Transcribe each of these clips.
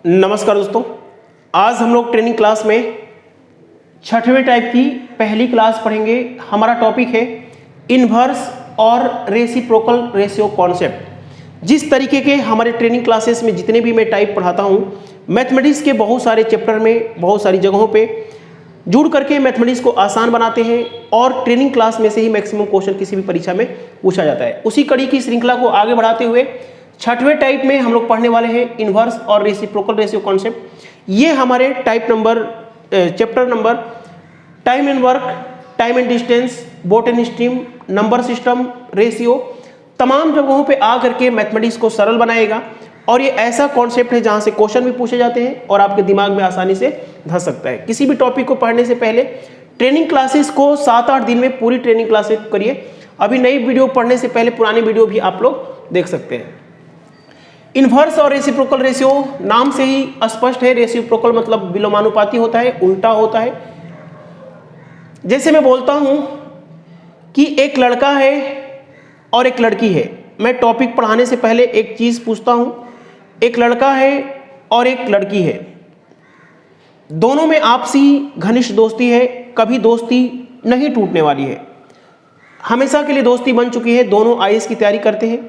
नमस्कार दोस्तों, आज हम लोग ट्रेनिंग क्लास में छठवें टाइप की पहली क्लास पढ़ेंगे। हमारा टॉपिक है इन्वर्स और रेसिप्रोकल रेशियो कॉन्सेप्ट। जिस तरीके के हमारे ट्रेनिंग क्लासेस में जितने भी मैं टाइप पढ़ाता हूँ, मैथमेटिक्स के बहुत सारे चैप्टर में बहुत सारी जगहों पे जुड़ करके मैथमेटिक्स को आसान बनाते हैं और ट्रेनिंग क्लास में से ही मैक्सिमम क्वेश्चन किसी भी परीक्षा में पूछा जाता है। उसी कड़ी की श्रृंखला को आगे बढ़ाते हुए छठवें टाइप में हम लोग पढ़ने वाले हैं इन्वर्स और रेसिप्रोकल रेशियो कॉन्सेप्ट। ये हमारे chapter number time and work, time and distance, boat and stream, number system, ratio, तमाम जगहों पे आ करके मैथमेटिक्स को सरल बनाएगा। और ये ऐसा कॉन्सेप्ट है जहां से क्वेश्चन भी पूछे जाते हैं और आपके दिमाग में आसानी से धंस सकता है। किसी भी टॉपिक को पढ़ने से पहले ट्रेनिंग क्लासेस को 7-8 दिन में पूरी ट्रेनिंग क्लासेस करिए। अभी नई वीडियो पढ़ने से पहले पुरानी वीडियो भी आप लोग देख सकते हैं। इन्वर्स और रेसिप्रोकल रेशियो नाम से ही स्पष्ट है। रेसिप्रोकल मतलब विलोमानुपाती होता है, उल्टा होता है। जैसे मैं बोलता हूं कि एक लड़का है और एक लड़की है। मैं टॉपिक पढ़ाने से पहले एक चीज पूछता हूं, एक लड़का है और एक लड़की है, दोनों में आपसी घनिष्ठ दोस्ती है, कभी दोस्ती नहीं टूटने वाली है, हमेशा के लिए दोस्ती बन चुकी है। दोनों आईएएस की तैयारी करते हैं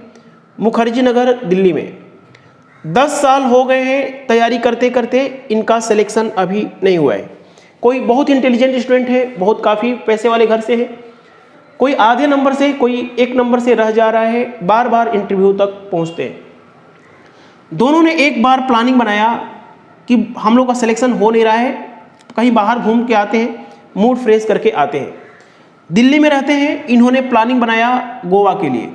मुखर्जी नगर दिल्ली में। 10 साल हो गए हैं तैयारी करते करते, इनका सिलेक्शन अभी नहीं हुआ है। कोई बहुत इंटेलिजेंट स्टूडेंट है, बहुत काफ़ी पैसे वाले घर से है, कोई आधे नंबर से, कोई 1 नंबर से रह जा रहा है, बार बार इंटरव्यू तक पहुंचते हैं। दोनों ने एक बार प्लानिंग बनाया कि हम लोग का सिलेक्शन हो नहीं रहा है, कहीं बाहर घूम के आते हैं, मूड फ्रेश करके आते हैं। दिल्ली में रहते हैं, इन्होंने प्लानिंग बनाया गोवा के लिए।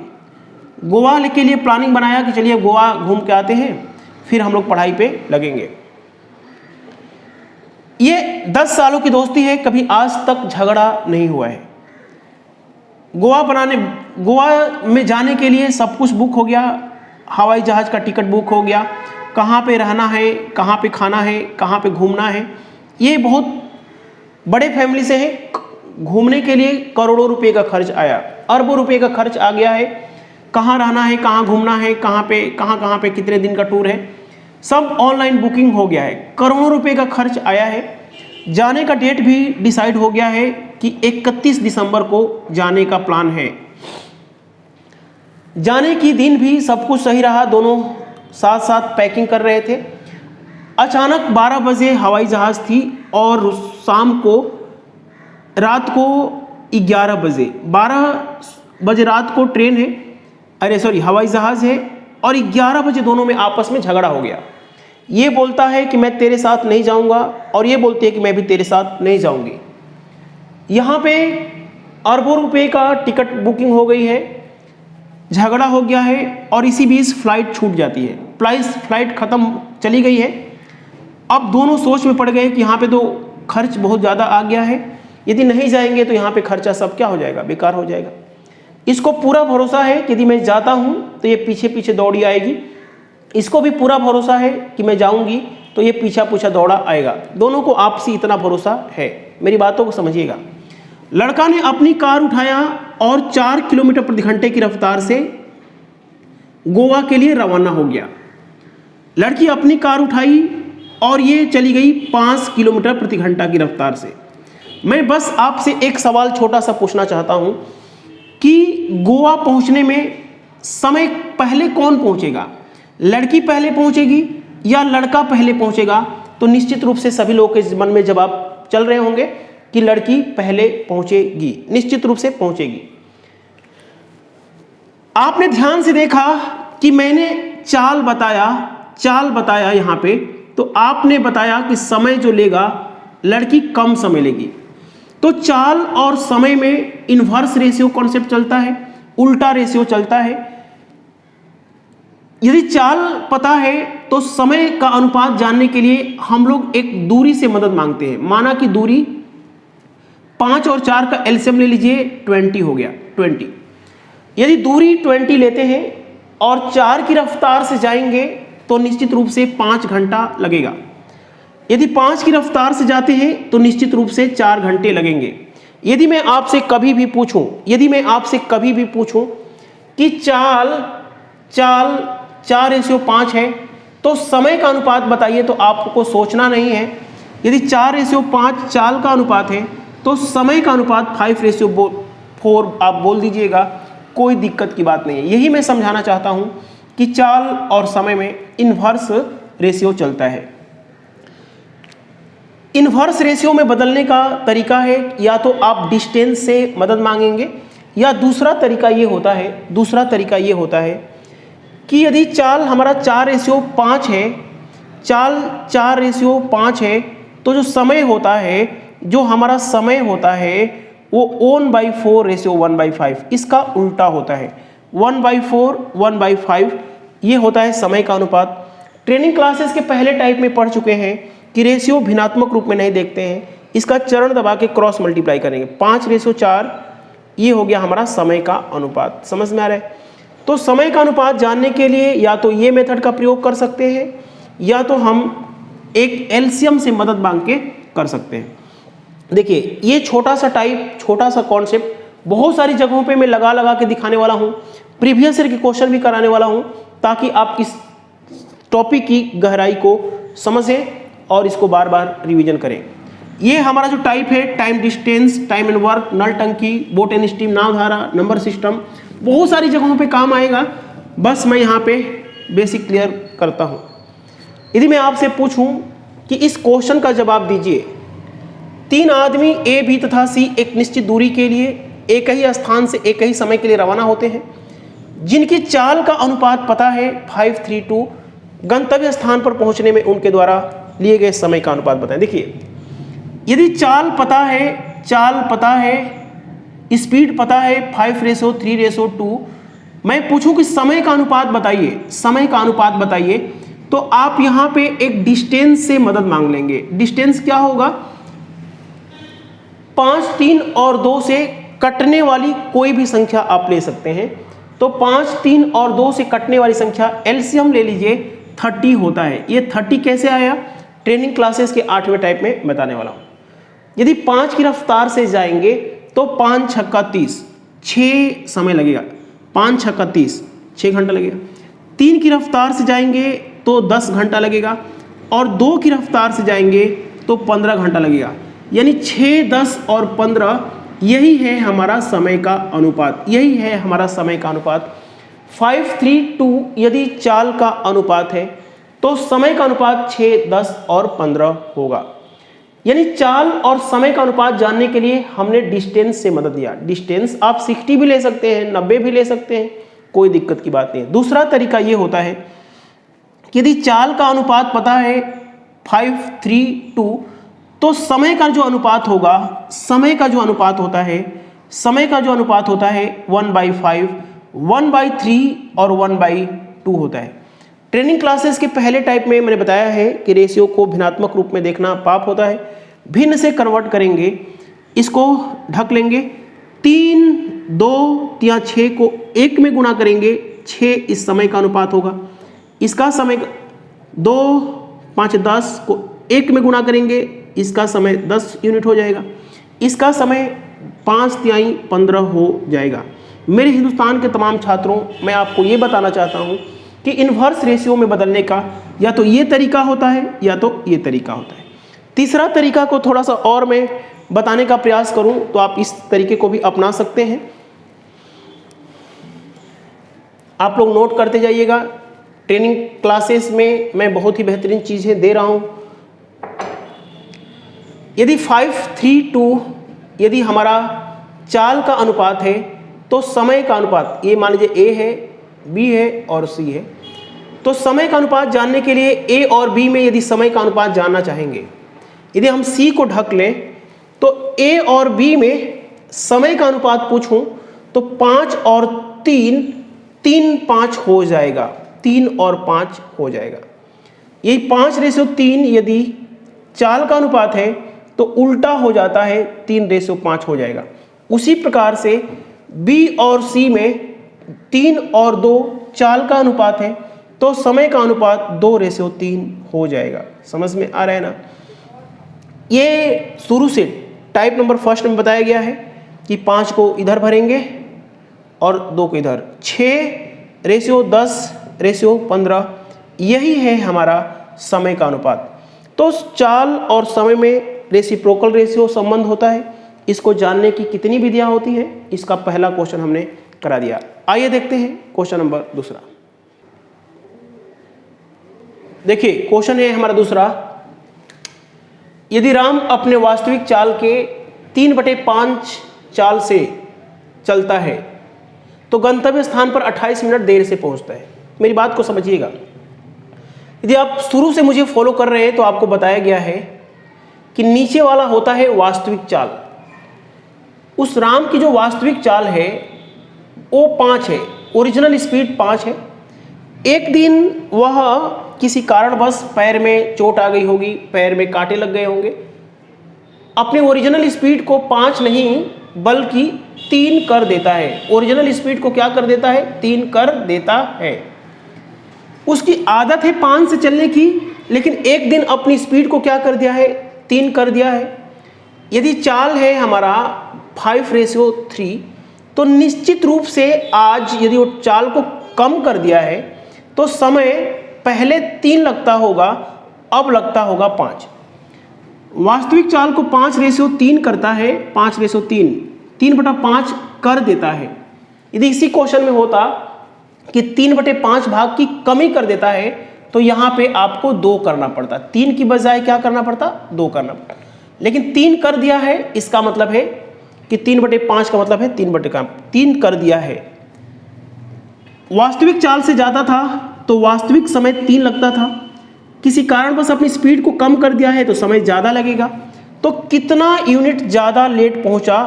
गोवा के लिए प्लानिंग बनाया कि चलिए गोवा घूम के आते हैं, फिर हम लोग पढ़ाई पे लगेंगे। ये 10 सालों की दोस्ती है, कभी आज तक झगड़ा नहीं हुआ है। गोवा में जाने के लिए सब कुछ बुक हो गया, हवाई जहाज का टिकट बुक हो गया, कहाँ पे रहना है, कहाँ पे खाना है, कहाँ पे घूमना है। ये बहुत बड़े फैमिली से है, घूमने के लिए करोड़ों रुपए का खर्च आया, अरबों रुपए का खर्च आ गया है। कहाँ रहना है, कहाँ घूमना है, कहाँ पे कितने दिन का टूर है, सब ऑनलाइन बुकिंग हो गया है। करोड़ों रुपए का खर्च आया है। जाने का डेट भी डिसाइड हो गया है कि 31 दिसंबर को जाने का प्लान है। जाने की दिन भी सब कुछ सही रहा, दोनों साथ साथ पैकिंग कर रहे थे। अचानक 12 बजे हवाई जहाज़ थी और रात को 11 बजे, 12 बजे रात को ट्रेन है, हवाई जहाज़ है, और 11 बजे दोनों में आपस में झगड़ा हो गया। ये बोलता है कि मैं तेरे साथ नहीं जाऊंगा और ये बोलती है कि मैं भी तेरे साथ नहीं जाऊंगी। यहाँ पे अरबों रुपए का टिकट बुकिंग हो गई है, झगड़ा हो गया है और इसी बीच फ्लाइट छूट जाती है। फ्लाइट ख़त्म चली गई है। अब दोनों सोच में पड़ गए कि यहाँ पे तो खर्च बहुत ज़्यादा आ गया है, यदि नहीं जाएंगे तो यहाँ पे खर्चा सब क्या हो जाएगा, बेकार हो जाएगा। इसको पूरा भरोसा है कि यदि मैं जाता हूँ तो ये पीछे पीछे दौड़ी आएगी, इसको भी पूरा भरोसा है कि मैं जाऊँगी तो ये पीछा पीछा दौड़ा आएगा। दोनों को आपसी इतना भरोसा है। मेरी बातों को समझिएगा। लड़का ने अपनी कार उठाया और 4 किलोमीटर प्रति घंटे की रफ्तार से गोवा के लिए रवाना हो गया। लड़की अपनी कार उठाई और ये चली गई 5 किलोमीटर प्रति घंटा की रफ्तार से। मैं बस आपसे एक सवाल छोटा सा पूछना चाहता हूँ कि गोवा पहुँचने में समय पहले कौन पहुँचेगा, लड़की पहले पहुँचेगी या लड़का पहले पहुँचेगा? तो निश्चित रूप से सभी लोगों के मन में जवाब चल रहे होंगे कि लड़की पहले पहुंचेगी, निश्चित रूप से पहुंचेगी। आपने ध्यान से देखा कि मैंने चाल बताया यहां पे, तो आपने बताया कि समय जो लेगा लड़की कम समय लेगी। तो चाल और समय में इन्वर्स रेशियो कॉन्सेप्ट चलता है, उल्टा रेशियो चलता है। यदि चाल पता है तो समय का अनुपात जानने के लिए हम लोग एक दूरी से मदद मांगते हैं। माना कि दूरी 5 और 4 का एलसीएम ले लीजिए, 20 हो गया, 20। यदि दूरी 20 लेते हैं और 4 की रफ्तार से जाएंगे तो निश्चित रूप से 5 घंटा लगेगा। यदि 5 की रफ्तार से जाते हैं तो निश्चित रूप से 4 घंटे लगेंगे। यदि मैं आपसे कभी भी पूछूं कि चाल 4:5 है तो समय का अनुपात बताइए, तो आपको सोचना नहीं है। यदि 4:5 चाल का अनुपात है तो समय का अनुपात 5:4 आप बोल दीजिएगा, कोई दिक्कत की बात नहीं है। यही मैं समझाना चाहता हूं कि चाल और समय में इन्वर्स रेशियो चलता है। इन्वर्स रेशियो में बदलने का तरीका है, या तो आप डिस्टेंस से मदद मांगेंगे, या दूसरा तरीका ये होता है कि यदि चाल हमारा 4:5 है, चाल 4:5 है, तो जो समय होता है, जो हमारा समय होता है वो 1/4:1/5 इसका उल्टा होता है। 1/4 1/5 ये होता है समय का अनुपात। ट्रेनिंग क्लासेस के पहले टाइप में पढ़ चुके हैं कि रेशियो भिन्नात्मक रूप में नहीं देखते हैं, इसका चरण दबा के क्रॉस मल्टीप्लाई करेंगे। 5:4 ये हो गया हमारा समय का अनुपात। समझ में आ रहा है? तो समय का अनुपात जानने के लिए या तो ये मेथड का प्रयोग कर सकते हैं, या तो हम एक एलसीएम से मदद मांग के कर सकते हैं। देखिए, ये छोटा सा कॉन्सेप्ट बहुत सारी जगहों पे मैं लगा के दिखाने वाला हूँ, प्रीवियस ईयर के क्वेश्चन भी कराने वाला हूँ, ताकि आप इस टॉपिक की गहराई को समझें और इसको बार बार रिवीजन करें। ये हमारा जो टाइप है, time distance, time and work, नल टंकी, बोट एंड स्टीम, नावधारा, नंबर सिस्टम, बहुत सारी जगहों पे काम आएगा। बस मैं यहाँ पे बेसिक क्लियर करता हूँ। यदि मैं आपसे पूछूं कि इस क्वेश्चन का जवाब दीजिए, 3 आदमी ए, बी तथा सी एक निश्चित दूरी के लिए एक ही स्थान से एक ही समय के लिए रवाना होते हैं, जिनकी चाल का अनुपात पता है 5:3:2, गंतव्य स्थान पर पहुंचने में उनके द्वारा लिए गए समय का अनुपात बताएं। देखिए, यदि चाल पता है, स्पीड पता है 5:3:2, मैं पूछूं कि समय का अनुपात बताइए, तो आप यहां पे एक डिस्टेंस से मदद मांग लेंगे। डिस्टेंस क्या होगा? 5, 3 और 2 से कटने वाली कोई भी संख्या आप ले सकते हैं। तो 5, 3 और 2 से कटने वाली संख्या एलसीएम ले लीजिए, 30 होता है। ये 30 कैसे आया? ट्रेनिंग क्लासेस के 8वें टाइप में बताने वाला हूं। यदि 5 की रफ्तार से जाएंगे तो 5 छक्का 30, 6 समय लगेगा। 5 छक्का 30, 6 घंटा लगेगा। 3 की रफ्तार से जाएंगे तो 10 घंटा लगेगा, और 2 की रफ्तार से जाएंगे तो 15 घंटा लगेगा। यानी 6, 10 और 15 यही है हमारा समय का अनुपात। 5:3:2 यदि चाल का अनुपात है तो समय का अनुपात 6, 10 और 15 होगा। यानी चाल और समय का अनुपात जानने के लिए हमने डिस्टेंस से मदद लिया। डिस्टेंस आप 60 भी ले सकते हैं, 90 भी ले सकते हैं, कोई दिक्कत की बात नहीं है। दूसरा तरीका ये होता है कि यदि चाल का अनुपात पता है 5:3:2, तो समय का जो अनुपात होता है 1/5, 1/3 और 1/2 होता है। ट्रेनिंग क्लासेस के पहले टाइप में मैंने बताया है कि रेशियो को भिन्नात्मक रूप में देखना पाप होता है। भिन्न से कन्वर्ट करेंगे, इसको ढक लेंगे, 3, 2 या 6 को 1 में गुणा करेंगे, 6 इस समय का अनुपात होगा। इसका समय 2, 5, 10 को 1 में गुणा करेंगे, इसका समय 10 यूनिट हो जाएगा। इसका समय 5/3 15 हो जाएगा। मेरे हिंदुस्तान के तमाम छात्रों, मैं आपको ये बताना चाहता हूँ कि इन्वर्स रेशियो में बदलने का या तो ये तरीका होता है या तो ये तरीका होता है। तीसरा तरीका को थोड़ा सा और मैं बताने का प्रयास करूं तो आप इस तरीके को भी अपना सकते हैं। आप लोग नोट करते जाइएगा। ट्रेनिंग क्लासेस में मैं बहुत ही बेहतरीन चीज़ें दे रहा हूं। यदि 5:3:2 यदि हमारा चाल का अनुपात है तो समय का अनुपात, ये मान लीजिए A है, B है और C है, तो समय का अनुपात जानने के लिए A और B में यदि समय का अनुपात जानना चाहेंगे, यदि हम C को ढक लें तो A और B में समय का अनुपात पूछूं तो 5 और 3, 3:5 हो जाएगा। 3 और 5 हो जाएगा। यही 5:3 यदि चाल का अनुपात है तो उल्टा हो जाता है, 3:5 हो जाएगा। उसी प्रकार से B और C में 3 और 2 चाल का अनुपात है तो समय का अनुपात 2:3 हो जाएगा। समझ में आ रहा है ना? ये शुरू से टाइप नंबर फर्स्ट में बताया गया है कि 5 को इधर भरेंगे और 2 को इधर। 6:10:15 यही है हमारा समय का अनुपात। तो चाल और समय में रेसिप्रोकल रेशियो संबंध होता है। इसको जानने की कितनी विधियां होती हैं, इसका पहला क्वेश्चन हमने करा दिया। आइए देखते हैं क्वेश्चन नंबर दूसरा। देखिए क्वेश्चन है हमारा दूसरा, यदि राम अपने वास्तविक चाल के 3/5 चाल से चलता है तो गंतव्य स्थान पर 28 मिनट देर से पहुंचता है। मेरी बात को समझिएगा। यदि आप शुरू से मुझे फॉलो कर रहे हैं तो आपको बताया गया है कि नीचे वाला होता है वास्तविक चाल। उस राम की जो वास्तविक चाल है वो 5 है, ओरिजिनल स्पीड 5 है। एक दिन वह किसी कारणवश पैर में चोट आ गई होगी, पैर में कांटे लग गए होंगे, अपने ओरिजिनल स्पीड को 5 नहीं बल्कि 3 कर देता है। ओरिजिनल स्पीड को क्या कर देता है? 3 कर देता है। उसकी आदत है 5 से चलने की, लेकिन एक दिन अपनी स्पीड को क्या कर दिया है? 3 कर दिया है। यदि चाल है हमारा 5:3 तो निश्चित रूप से आज यदि वो चाल को कम कर दिया है तो समय पहले 3 लगता होगा, अब लगता होगा 5। वास्तविक चाल को 5:3 करता है, 5:3 3/5 कर देता है। यदि इसी क्वेश्चन में होता कि 3/5 भाग की कमी कर देता है तो यहां पे आपको 2 करना पड़ता, 3 की बजाय क्या करना पड़ता? 2 करना पड़ता। लेकिन 3 कर दिया है, इसका मतलब है कि 3/5 का मतलब है 3 कर दिया है। वास्तविक चाल से ज्यादा था तो वास्तविक समय 3 लगता था, किसी कारण बस अपनी स्पीड को कम कर दिया है तो समय ज्यादा लगेगा। तो कितना यूनिट ज्यादा लेट पहुंचा?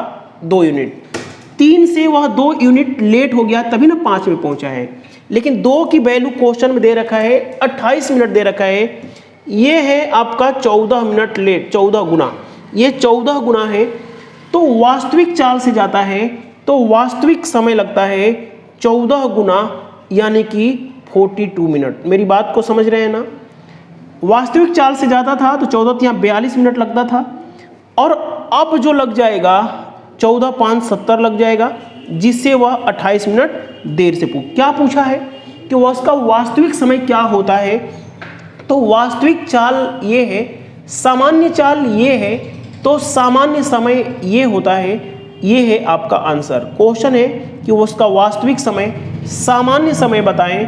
2 यूनिट। 3 से वह 2 यूनिट लेट हो गया तभी ना 5 में पहुंचा है। लेकिन 2 की वैल्यू क्वेश्चन में दे रखा है, 28 मिनट दे रखा है। ये है आपका 14 मिनट लेट, 14 गुना, ये 14 गुना है। तो वास्तविक चाल से जाता है तो वास्तविक समय लगता है 14 गुना, यानी कि 42 मिनट। मेरी बात को समझ रहे हैं ना? वास्तविक चाल से जाता था तो 14 यहाँ 42 मिनट लगता था, और अब जो लग जाएगा 14×5 70 लग जाएगा, जिससे वह 28 मिनट देर से क्या पूछा है कि वह उसका वास्तविक समय क्या होता है। तो वास्तविक चाल ये है, सामान्य चाल ये है, तो सामान्य समय ये होता है। ये है आपका आंसर। क्वेश्चन है कि वो उसका वास्तविक समय, सामान्य समय बताएं,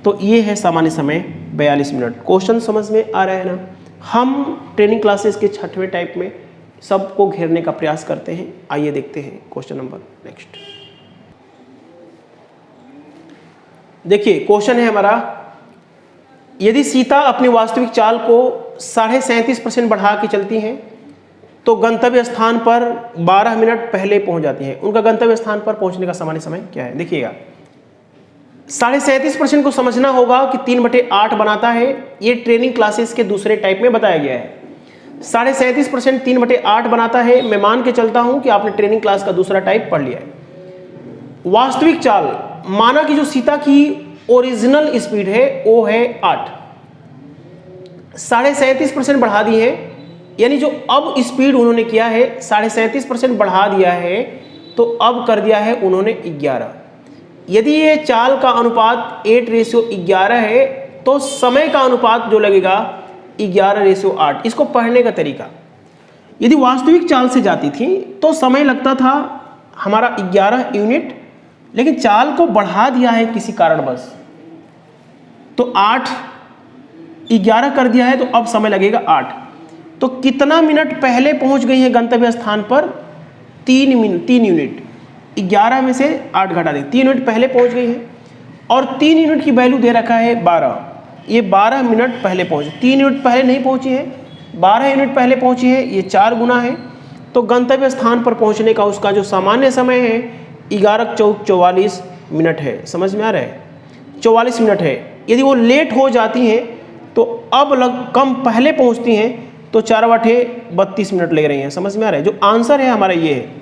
तो ये है सामान्य समय 42 मिनट। क्वेश्चन समझ में आ रहा है ना? हम ट्रेनिंग क्लासेस के 6वें टाइप में सबको घेरने का प्रयास करते हैं। आइए देखते हैं क्वेश्चन नंबर नेक्स्ट। देखिए क्वेश्चन है हमारा, यदि सीता अपनी वास्तविक चाल को 37.5% बढ़ा के चलती हैं तो गंतव्य स्थान पर 12 मिनट पहले पहुंच जाती हैं। उनका गंतव्य स्थान पर पहुंचने का सामान्य समय क्या है? देखिएगा 37.5% को समझना होगा कि 3/8 बनाता है। ये ट्रेनिंग क्लासेस के दूसरे टाइप में बताया गया है। 37.5% 3/8 बनाता है। मैं मान के चलता हूं कि आपने ट्रेनिंग क्लास का दूसरा टाइप पढ़ लिया है। वास्तविक चाल माना कि जो सीता की ओरिजिनल स्पीड है वो है 8, 37.5% बढ़ा दी है, यानी जो अब स्पीड उन्होंने किया है 37.5% बढ़ा दिया है, तो अब कर दिया है उन्होंने 11। यदि ये चाल का अनुपात 8:11 है तो समय का अनुपात जो लगेगा 11:8। इसको पढ़ने का तरीका, यदि वास्तविक चाल से जाती थी तो समय लगता था हमारा 11 यूनिट, लेकिन चाल को बढ़ा दिया है किसी कारणवश, तो 8 11 कर दिया है, तो अब समय लगेगा 8। तो कितना मिनट पहले पहुंच गई है गंतव्य स्थान पर? 3 यूनिट। 11 में से 8 घटा दें, 3 यूनिट पहले पहुंच गई है, और 3 यूनिट की वैल्यू दे रखा है 12। ये 12 मिनट पहले पहुंचे, 3 यूनिट पहले नहीं पहुंची है, 12 यूनिट पहले पहुंची है, ये 4 गुना है। तो गंतव्य स्थान पर पहुंचने का उसका जो सामान्य समय है 11×4 = 44 मिनट है। समझ में आ रहा है? 44 मिनट है। यदि वो लेट हो जाती हैं तो अब कम पहले पहुंचती हैं तो 4/8 32 मिनट ले रही हैं। समझ में आ रहा है? जो आंसर है हमारा ये है।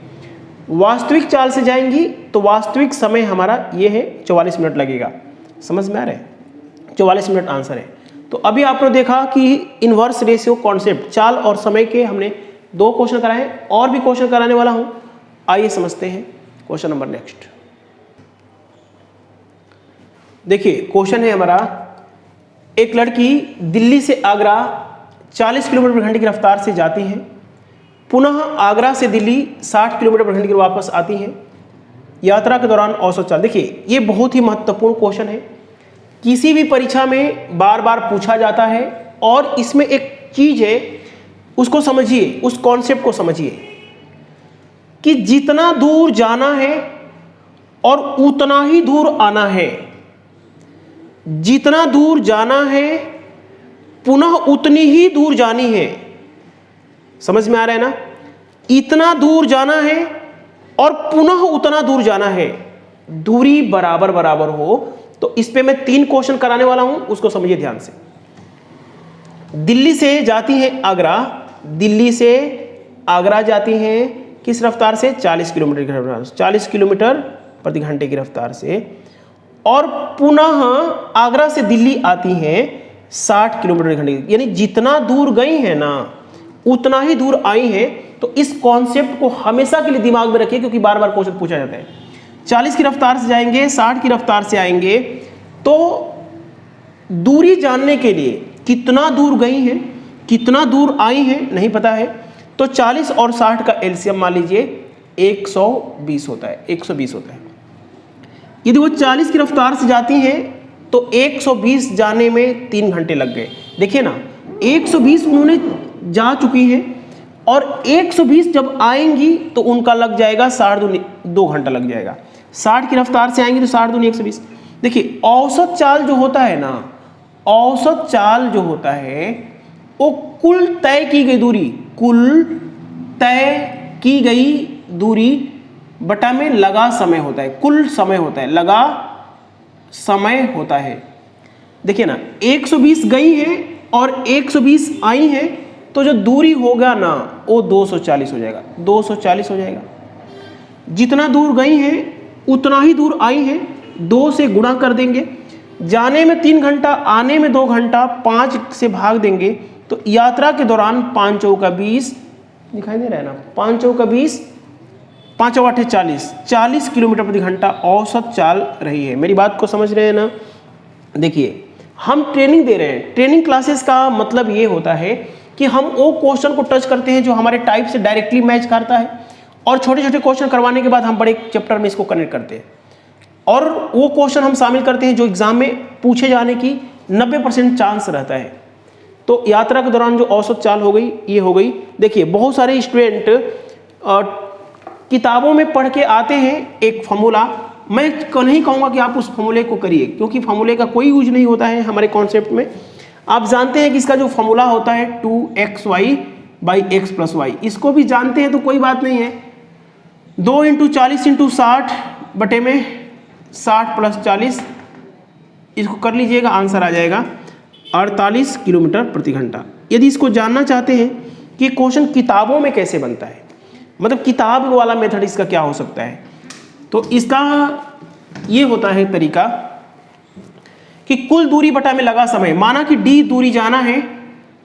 वास्तविक चाल से जाएंगी तो वास्तविक समय हमारा ये है, 44 मिनट लगेगा। समझ में आ रहा है? 44 मिनट आंसर है। तो अभी आपने देखा कि इनवर्स रेशियो कॉन्सेप्ट, चाल और समय के हमने 2 क्वेश्चन कराए, और भी क्वेश्चन कराने वाला हूं। आइए समझते हैं क्वेश्चन नंबर नेक्स्ट। देखिए क्वेश्चन है हमारा, एक लड़की दिल्ली से आगरा 40 किलोमीटर प्रति घंटे की रफ्तार से जाती हैं, पुनः आगरा से दिल्ली 60 किलोमीटर प्रति घंटे की वापस आती हैं। यात्रा के दौरान औसत चाल। देखिए ये बहुत ही महत्वपूर्ण क्वेश्चन है, किसी भी परीक्षा में बार बार पूछा जाता है और इसमें एक चीज है, उसको समझिए, उस कॉन्सेप्ट को समझिए कि जितना दूर जाना है और उतना ही दूर आना है, जितना दूर जाना है पुनः उतनी ही दूर जानी है। समझ में आ रहा है ना? इतना दूर जाना है और पुनः उतना दूर जाना है, दूरी बराबर बराबर हो। तो इस पे मैं 3 क्वेश्चन कराने वाला हूं, उसको समझिए ध्यान से। दिल्ली से जाती हैं आगरा, दिल्ली से आगरा जाती हैं किस रफ्तार से? 40 किलोमीटर की रफ्तार, 40 किलोमीटर प्रति घंटे की रफ्तार से, और पुनः आगरा से दिल्ली आती हैं 60 किलोमीटर प्रति घंटे, यानी जितना दूर गई है ना उतना ही दूर आई है। तो इस कॉन्सेप्ट को हमेशा के लिए दिमाग में रखिए, क्योंकि बार बार क्वेश्चन पूछा जाता है। 40 की रफ्तार से जाएंगे, 60 की रफ्तार से आएंगे, तो दूरी जानने के लिए कितना दूर गई हैं, कितना दूर आई हैं नहीं पता है, तो 40 और 60 का एलसीएम मान लीजिए 120 होता है, 120 होता है। यदि वो 40 की रफ्तार से जाती हैं तो 120 जाने में 3 घंटे लग गए। देखिए ना, 120 उन्होंने जा चुकी हैं और 120 जब आएंगी तो उनका लग जाएगा 2.5 घंटा लग जाएगा। 60 की रफ्तार से आएंगी तो 2.5 120। देखिए औसत चाल जो होता है ना, औसत चाल जो होता है वो कुल तय की गई दूरी, कुल तय की गई दूरी बटा में लगा समय होता है, कुल समय होता है, लगा समय होता है। देखिए ना, 120 गई है और 120 आई है, तो जो दूरी होगा ना वो 240 हो जाएगा, 240 हो जाएगा। जितना दूर गई है उतना ही दूर आई है, 2 से गुणा कर देंगे, जाने में 3 घंटा, आने में 2 घंटा, 5 से भाग देंगे, तो यात्रा के दौरान 5 चौका 20, दिखाई दे रहा है ना, 5 चौका 20, 5 8 40, 40 किलोमीटर प्रति घंटा औसत चाल रही है। मेरी बात को समझ रहे हैं ना? देखिए हम ट्रेनिंग दे रहे हैं, ट्रेनिंग क्लासेस का मतलब ये होता है कि हम वो क्वेश्चन को टच करते हैं जो हमारे टाइप से डायरेक्टली मैच करता है, और छोटे छोटे क्वेश्चन करवाने के बाद हम बड़े चैप्टर में इसको कनेक्ट करते हैं, और वो क्वेश्चन हम शामिल करते हैं जो एग्जाम में पूछे जाने की 90% चांस रहता है। तो यात्रा के दौरान जो औसत चाल हो गई ये हो गई। देखिए बहुत सारे स्टूडेंट किताबों में पढ़ के आते हैं एक फॉर्मूला, मैं नहीं कहूँगा कि आप उस फॉर्मूले को करिए, क्योंकि फॉर्मूले का कोई यूज नहीं होता है हमारे कॉन्सेप्ट में। आप जानते हैं कि इसका जो फॉर्मूला होता है 2xy by x plus Y, इसको भी जानते हैं तो कोई बात नहीं है। 2 × 40 × 60 बटे में 60 + 40, इसको कर लीजिएगा, आंसर आ जाएगा 48 किलोमीटर प्रति घंटा। यदि इसको जानना चाहते हैं कि क्वेश्चन किताबों में कैसे बनता है, मतलब किताब वाला मेथड इसका क्या हो सकता है, तो इसका ये होता है तरीका कि कुल दूरी बटा में लगा समय। माना कि d दूरी जाना है,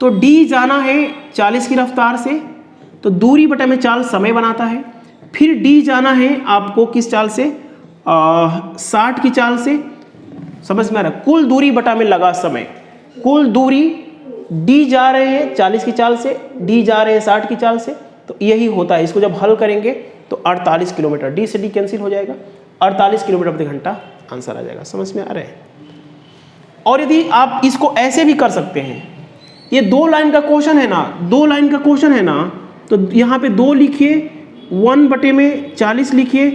तो d जाना है 40 की रफ्तार से, तो दूरी बटा में चाल समय बनाता है। फिर d जाना है आपको किस चाल से? 60 की चाल से। समझ में आ रहा है? कुल दूरी बटा में लगा समय, कुल दूरी d जा रहे हैं 40 की चाल से, d जा रहे हैं 60 की चाल से, तो यही होता है। इसको जब हल करेंगे तो 48 किलोमीटर, d से d कैंसिल हो जाएगा, 48 किलोमीटर प्रति घंटा आंसर आ जाएगा। समझ में आ रहा है? और यदि आप इसको ऐसे भी कर सकते हैं, ये 2 लाइन का क्वेश्चन है ना, 2 लाइन का क्वेश्चन है ना, तो यहाँ पे 2 लिखिए, 1 बटे में 40 लिखिए,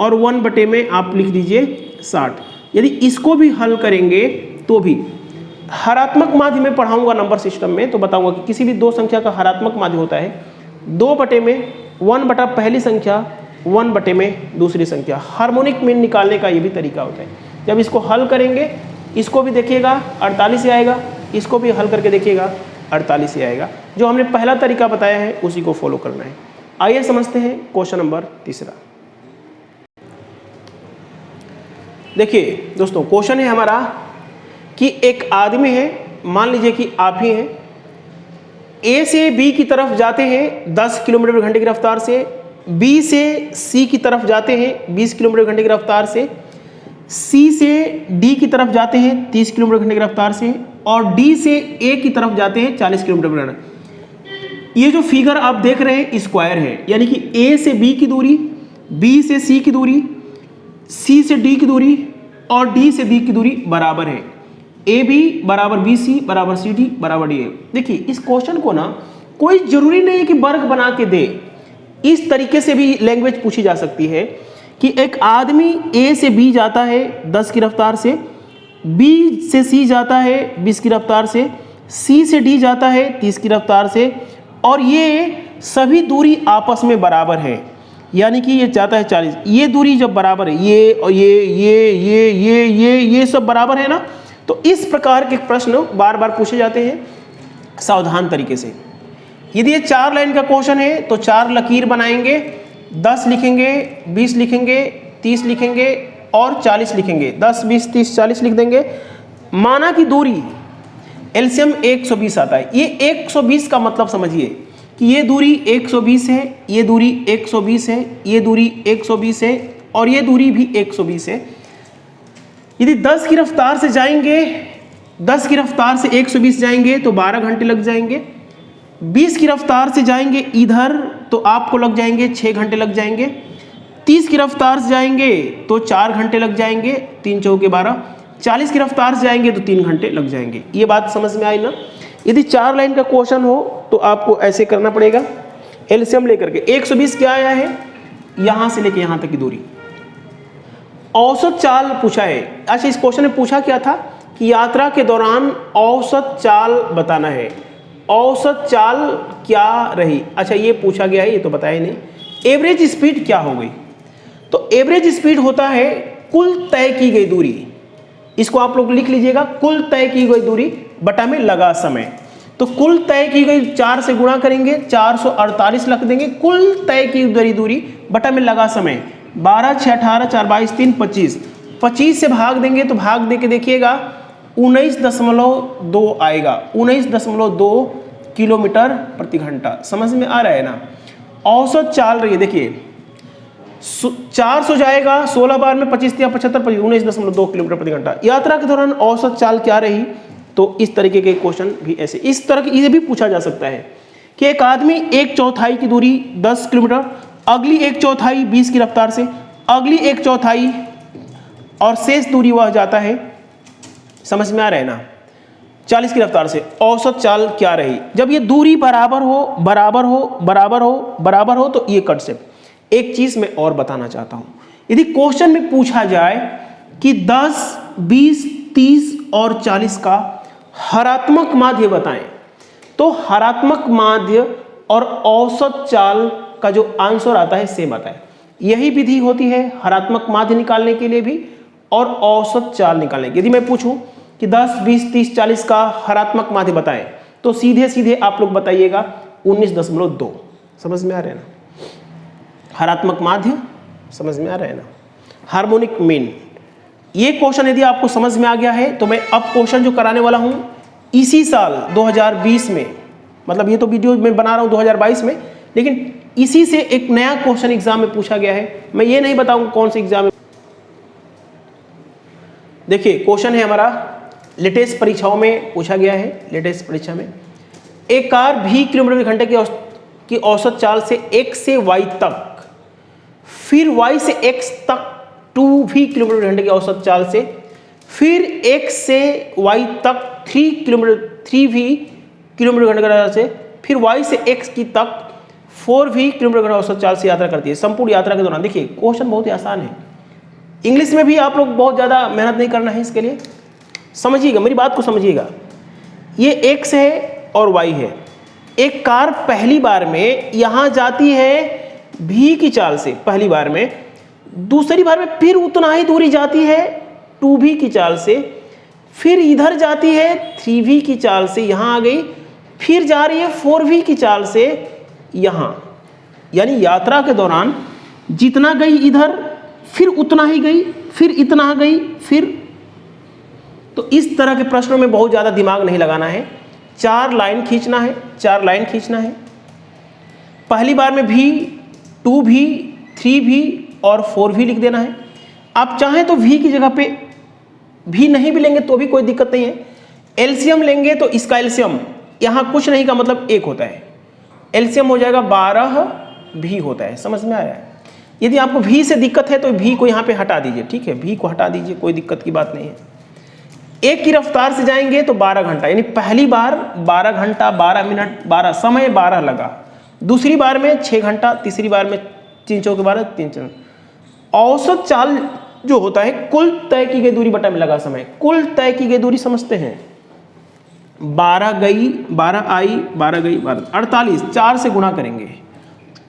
और 1 बटे में आप लिख दीजिए 60। यदि इसको भी हल करेंगे तो भी हरात्मक माध्य में पढ़ाऊंगा नंबर सिस्टम में, तो बताऊंगा कि किसी भी 2 संख्या का हरात्मक माध्य होता है 2 बटे में 1 बटा पहली संख्या, 1 बटे में दूसरी संख्या। हार्मोनिक मीन निकालने का ये भी तरीका होता है। जब इसको हल करेंगे, इसको भी देखिएगा 48 ही आएगा, इसको भी हल करके देखिएगा 48 ही आएगा। जो हमने पहला तरीका बताया है उसी को फॉलो करना है। आइए समझते हैं क्वेश्चन नंबर 3। देखिए दोस्तों, क्वेश्चन है हमारा कि एक आदमी है, मान लीजिए कि आप ही हैं, ए से बी की तरफ जाते हैं 10 किलोमीटर प्रति घंटे की रफ्तार से, बी से सी की तरफ जाते हैं 20 किलोमीटर प्रति घंटे की रफ्तार से, सी से डी की तरफ जाते हैं 30 किलोमीटर घंटे की रफ्तार से, और डी से ए की तरफ जाते हैं 40 किलोमीटर घंटे। ये जो फिगर आप देख रहे हैं स्क्वायर है, यानी कि ए से बी की दूरी, बी से सी की दूरी, सी से डी की दूरी और डी से बी की दूरी बराबर है। ए बी बराबर बी सी बराबर सी डी बराबर डी ए। देखिए इस क्वेश्चन को ना कोई जरूरी नहीं है कि वर्ग बना के दे, इस तरीके से भी लैंग्वेज पूछी जा सकती है कि एक आदमी ए से बी जाता है 10 की रफ्तार से, बी से सी जाता है 20 की रफ्तार से, सी से डी जाता है 30 की रफ्तार से, और ये सभी दूरी आपस में बराबर है, यानी कि ये जाता है 40। ये दूरी जब बराबर है, ये और ये सब बराबर है ना, तो इस प्रकार के प्रश्न बार बार पूछे जाते हैं सावधान तरीके से। यदि ये 4 लाइन का क्वेश्चन है तो 4 लकीर बनाएंगे, 10 लिखेंगे, 20 लिखेंगे, 30 लिखेंगे और 40 लिखेंगे। 10, 20, 30, 40 लिख देंगे। माना कि दूरी एलसीएम 120 आता है। ये 120 का मतलब समझिए कि ये दूरी 120 है, ये दूरी 120 है, ये दूरी 120 है और ये दूरी भी 120 है। यदि 10 की रफ्तार से जाएंगे, 10 की रफ्तार से 120 जाएंगे तो 12 घंटे लग जाएंगे। 20 की रफ्तार से जाएंगे इधर तो आपको लग जाएंगे 6 घंटे लग जाएंगे। 30 की रफ्तार से जाएंगे तो 4 घंटे लग जाएंगे, 3 चौके 12। 40 की रफ्तार से जाएंगे तो 3 घंटे लग जाएंगे। ये बात समझ में आई ना। यदि 4 लाइन का क्वेश्चन हो तो आपको ऐसे करना पड़ेगा, एलसीएम लेकर के। 120 क्या आया है, यहां से लेके यहां तक की दूरी। औसत चाल पूछा है। अच्छा, इस क्वेश्चन में पूछा क्या था कि यात्रा के दौरान औसत चाल बताना है। औसत चाल क्या रही, अच्छा ये पूछा गया है, ये तो बताया नहीं। एवरेज स्पीड क्या हो गई, तो एवरेज स्पीड होता है कुल तय की गई दूरी। इसको आप लोग लिख लीजिएगा, कुल तय की गई दूरी बटा में लगा समय। तो कुल तय की गई 4 से गुणा करेंगे, 448 लिख देंगे। कुल तय की गई दूरी बटा में लगा समय 12, 6, 18, 4, 22, 3, 25। 25 से भाग देंगे तो भाग दे के देखिएगा 19.2 आएगा। 19.2 किलोमीटर प्रति घंटा। समझ में आ रहा है ना। औसत चाल रही है, देखिए 400 जाएगा 16 बार में 25 या 75, 19.2 किलोमीटर प्रति घंटा। यात्रा के दौरान औसत चाल क्या रही, तो इस तरीके के क्वेश्चन भी ऐसे इस तरह की ये भी पूछा जा सकता है कि एक आदमी 1/4 की दूरी 10 किलोमीटर, अगली 1/4 20 की रफ्तार से, अगली 1/4 और शेष दूरी वह जाता है, समझ में आ रहा है ना, 40 की रफ्तार से। औसत चाल क्या रही, जब ये दूरी बराबर हो बराबर हो बराबर हो बराबर हो तो ये कंसेप्ट। एक चीज मैं और बताना चाहता हूं, यदि क्वेश्चन में पूछा जाए कि 10, 20, 30 और 40 का हरात्मक माध्य बताएं, तो हरात्मक माध्य और औसत चाल का जो आंसर आता है सेम आता है। यही विधि होती है हरात्मक माध्य निकालने के लिए भी और औसत चाल निकालने की। यदि मैं पूछूं कि 10, 20, 30, 40 का हरात्मक माध्य बताएं, तो सीधे सीधे आप लोग बताइएगा 19.2। समझ में आ रहा है ना। हरात्मक माध्य समझ में आ रहा है ना। हार्मोनिक मीन, ये क्वेश्चन यदि आपको समझ में आ गया है तो मैं अब क्वेश्चन जो कराने वाला हूं इसी साल 2020 में, मतलब ये तो वीडियो मैं बना रहा हूं 2022 में, लेकिन इसी से एक नया क्वेश्चन एग्जाम में पूछा गया है। मैं ये नहीं बताऊंगा कौन से एग्जाम में। देखिए क्वेश्चन है हमारा, लेटेस्ट परीक्षाओं में पूछा गया है। लेटेस्ट परीक्षा में एक कार भी किलोमीटर घंटे की औसत चाल से x से y तक, फिर y से x तक 2 भी किलोमीटर घंटे की औसत चाल से, फिर x से y तक 3 भी किलोमीटर घंटे की चाल से, फिर y से x की तक 4 भी किलोमीटर घंटे औसत चाल से यात्रा करती है संपूर्ण यात्रा के दौरान। देखिए क्वेश्चन बहुत ही आसान है, इंग्लिश में भी आप लोग बहुत ज़्यादा मेहनत नहीं करना है इसके लिए। समझिएगा, मेरी बात को समझिएगा। ये x है और y है। एक कार पहली बार में यहाँ जाती है v की चाल से पहली बार में, दूसरी बार में फिर उतना ही दूरी जाती है 2v की चाल से, फिर इधर जाती है 3v की चाल से, यहाँ आ गई, फिर जा रही है 4v की चाल से यहाँ। यानी यात्रा के दौरान जितना गई इधर, फिर उतना ही गई, फिर इतना गई, फिर। तो इस तरह के प्रश्नों में बहुत ज़्यादा दिमाग नहीं लगाना है। 4 लाइन खींचना है, 4 लाइन खींचना है। पहली बार में भी 2v, 3v और 4v लिख देना है। आप चाहें तो v की जगह पे v नहीं भी लेंगे तो भी कोई दिक्कत नहीं है। एलसीएम लेंगे तो इसका एलसीएम यहाँ कुछ नहीं का मतलब 1 होता है, एलसीएम हो जाएगा 12 v होता है। समझ में आया है? यदि आपको v से दिक्कत है तो v को यहाँ पे हटा दीजिए, ठीक है, v को हटा दीजिए, कोई दिक्कत की बात नहीं है। एक की रफ्तार से जाएंगे तो 12 घंटा, यानी पहली बार 12 घंटा 12 मिनट 12 समय 12 लगा, दूसरी बार में 6 घंटा, तीसरी बार में 3 चौके 12 3 4। औसत चाल जो होता है कुल तय की गई दूरी बटा में लगा समय, कुल तय की गई दूरी समझते हैं, 12 गई 12 आई 12 गई 12 48, 4 से गुणा करेंगे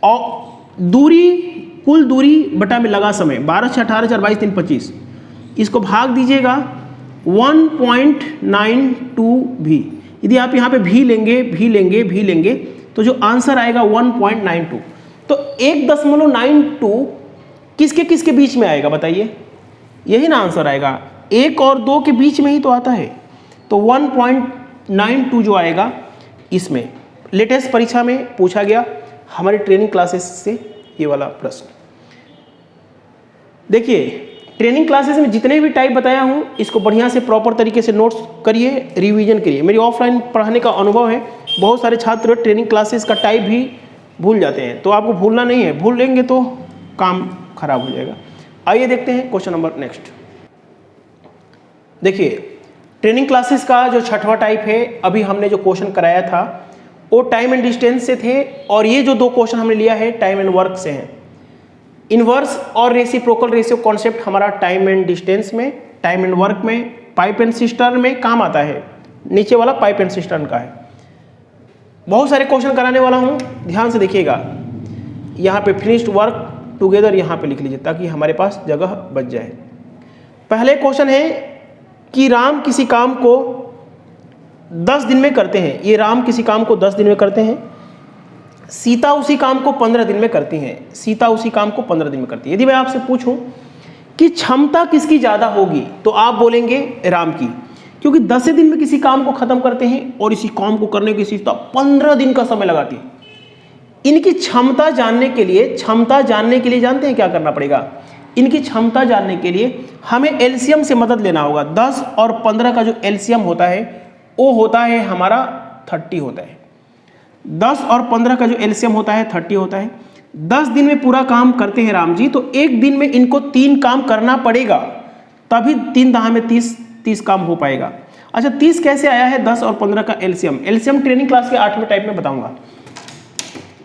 और दूरी कुल दूरी बटा में लगा समय 12 6 18 4 22 3 25, इसको भाग दीजिएगा 1.92 भी। यदि आप यहाँ पे भी लेंगे तो जो आंसर आएगा 1.92। तो 1.92 किसके किसके बीच में आएगा बताइए, यही ना आंसर आएगा, 1 और 2 के बीच में ही तो आता है। तो 1.92 जो आएगा इसमें लेटेस्ट परीक्षा में पूछा गया हमारे ट्रेनिंग क्लासेस से ये वाला प्रश्न। देखिए ट्रेनिंग क्लासेस में जितने भी टाइप बताया हूँ इसको बढ़िया से प्रॉपर तरीके से नोट्स करिए, रिवीजन करिए। मेरी ऑफलाइन पढ़ाने का अनुभव है, बहुत सारे छात्र ट्रेनिंग क्लासेस का टाइप भी भूल जाते हैं, तो आपको भूलना नहीं है, भूल लेंगे तो काम खराब हो जाएगा। आइए देखते हैं क्वेश्चन नंबर नेक्स्ट। देखिए ट्रेनिंग क्लासेस का जो 6वां टाइप है, अभी हमने जो क्वेश्चन कराया था वो टाइम एंड डिस्टेंस से थे, और ये जो 2 क्वेश्चन हमने लिया है टाइम एंड वर्क से हैं। इनवर्स और रेसिप्रोकल रेशियो कॉन्सेप्ट हमारा टाइम एंड डिस्टेंस में, टाइम एंड वर्क में, पाइप एंड सिस्टर्न में काम आता है। नीचे वाला पाइप एंड सिस्टर्न का है। बहुत सारे क्वेश्चन कराने वाला हूँ, ध्यान से देखिएगा। यहाँ पे फिनिश्ड वर्क टुगेदर यहाँ पे लिख लीजिए ताकि हमारे पास जगह बच जाए। पहले क्वेश्चन है कि राम किसी काम को 10 दिन में करते हैं, ये राम किसी काम को 10 दिन में करते हैं, सीता उसी काम को 15 दिन में करती हैं, सीता उसी काम को 15 दिन में करती है। यदि मैं आपसे पूछूं कि क्षमता किसकी ज़्यादा होगी तो आप बोलेंगे राम की, क्योंकि 10 दिन में किसी काम को ख़त्म करते हैं और इसी काम को करने की सीता 15 दिन का समय लगाती है। इनकी क्षमता जानने के लिए जानते हैं क्या करना पड़ेगा? इनकी क्षमता जानने के लिए हमें एलसीएम से मदद लेना होगा। 10 और 15 का जो एलसीएम होता है वो होता है हमारा 30 होता है। 10 और 15 का जो एलसीएम होता है 30 होता है। 10 दिन में पूरा काम करते हैं राम जी, तो एक दिन में इनको 3 काम करना पड़ेगा, तभी 3 दाह में 30 काम हो पाएगा। अच्छा 30 कैसे आया है? 10 और 15 का एलसीएम ट्रेनिंग क्लास के 8वें टाइप में बताऊंगा।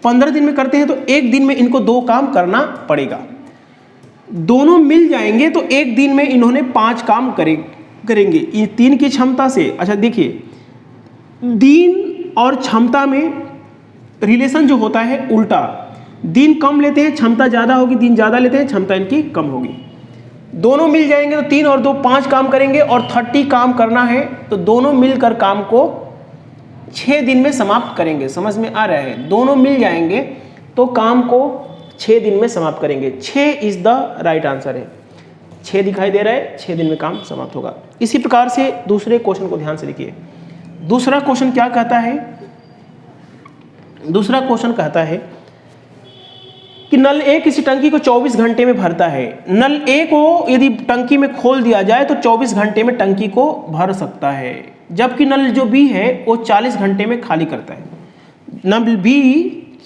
15 दिन में करते हैं तो एक दिन में इनको 2 काम करना पड़ेगा। दोनों मिल जाएंगे तो एक दिन में इन्होंने 5 काम करेंगे ये 3 की क्षमता से। अच्छा देखिए दिन और क्षमता में रिलेशन जो होता है उल्टा, दिन कम लेते हैं क्षमता ज़्यादा होगी, दिन ज़्यादा लेते हैं क्षमता इनकी कम होगी। दोनों मिल जाएंगे तो 3 और 2 5 काम करेंगे, और 30 काम करना है तो दोनों मिलकर काम को 6 दिन में समाप्त करेंगे। समझ में आ रहा है? दोनों मिल जाएंगे तो काम को 6 दिन में समाप्त करेंगे। 6 इज द राइट आंसर है। 6 दिखाई दे रहा है, 6 दिन में काम समाप्त होगा। इसी प्रकार से दूसरे क्वेश्चन को ध्यान से देखिए। दूसरा क्वेश्चन क्या कहता है? दूसरा क्वेश्चन कहता है कि नल A किसी टंकी को 24 घंटे में भरता है। नल A को यदि टंकी में खोल दिया जाए तो 24 घंटे में टंकी को भर सकता है, जबकि नल जो B है वो 40 घंटे में खाली करता है। नल B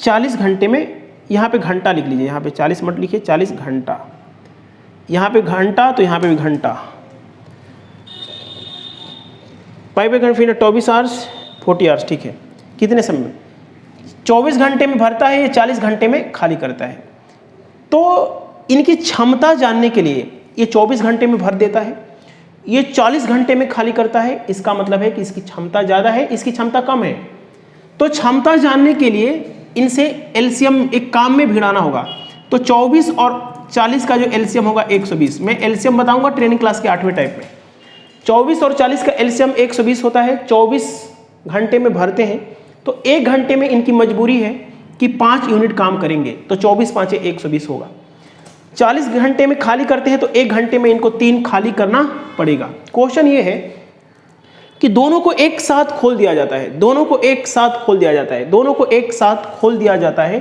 40 घंटे में, यहाँ पे घंटा लिख लीजिए, यहाँ पे 40 मत लिखिए, 40 घंटा, यहाँ पे घंटा तो यहाँ पे भी घंटा, 5 घंटे 24 आवर्स 40 आवर्स, ठीक है। कितने समय में? 24 घंटे में भरता है, ये 40 घंटे में खाली करता है। तो इनकी क्षमता जानने के लिए ये 24 घंटे में भर देता है, ये 40 घंटे में खाली करता है। इसका मतलब है कि इसकी क्षमता ज़्यादा है, इसकी क्षमता कम है। तो क्षमता जानने के लिए इनसे एलसीएम एक काम में भिड़ाना होगा। तो 24 और 40 का जो एलसीएम होगा 120। मैं एलसीएम बताऊंगा ट्रेनिंग क्लास के 8वें टाइप में। 24 और 40 का एलसीएम 120 होता है। 24 घंटे में भरते हैं तो 1 घंटे में इनकी मजबूरी है कि 5 यूनिट काम करेंगे, तो 24 5 120 होगा। 40 घंटे में खाली करते हैं तो 1 घंटे में इनको 3 खाली करना पड़ेगा। क्वेश्चन ये है कि दोनों को एक साथ खोल दिया जाता है, दोनों को एक साथ खोल दिया जाता है, दोनों को एक साथ खोल दिया जाता है।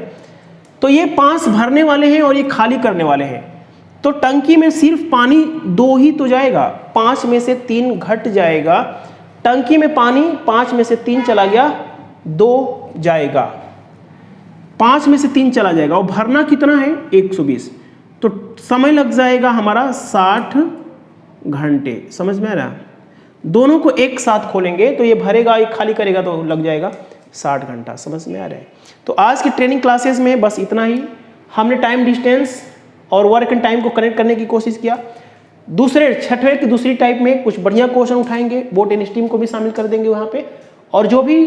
तो ये 5 भरने वाले हैं और ये खाली करने वाले हैं। तो टंकी में सिर्फ पानी 2 ही तो जाएगा, 5 में से 3 घट जाएगा। टंकी में पानी 5 में से 3 चला गया, 2 जाएगा, 5 में से 3 चला जाएगा। और भरना कितना है 120, तो समय लग जाएगा हमारा 60 घंटे। समझ में आ रहा है? दोनों को एक साथ खोलेंगे तो ये भरेगा, ये खाली करेगा तो लग जाएगा 60 घंटा। समझ में आ रहा है? तो आज की ट्रेनिंग क्लासेस में बस इतना ही। हमने टाइम डिस्टेंस और वर्क एंड टाइम को कनेक्ट करने की कोशिश किया। दूसरे छठवें की दूसरी टाइप में कुछ बढ़िया क्वेश्चन उठाएंगे, बोट एंड स्टीम को भी शामिल कर देंगे वहाँ पे, और जो भी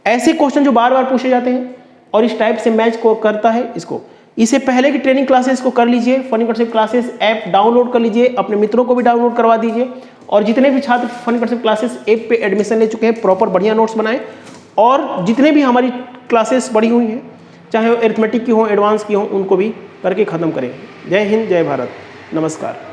ऐसे क्वेश्चन जो बार बार पूछे जाते हैं और इस टाइप से मैच को करता है इसको। इससे पहले की ट्रेनिंग क्लासेस को कर लीजिए, funny concept classes app download कर लीजिए, अपने मित्रों को भी डाउनलोड करवा दीजिए। और जितने भी छात्र फनी कॉन्सेप्ट क्लासेस ऐप पे एडमिशन ले चुके हैं, प्रॉपर बढ़िया नोट्स बनाएं। और जितने भी हमारी क्लासेस बढ़ी हुई हैं, चाहे वो एरिथमेटिक की हो, एडवांस की हो, उनको भी करके ख़त्म करें। जय हिंद, जय भारत, नमस्कार।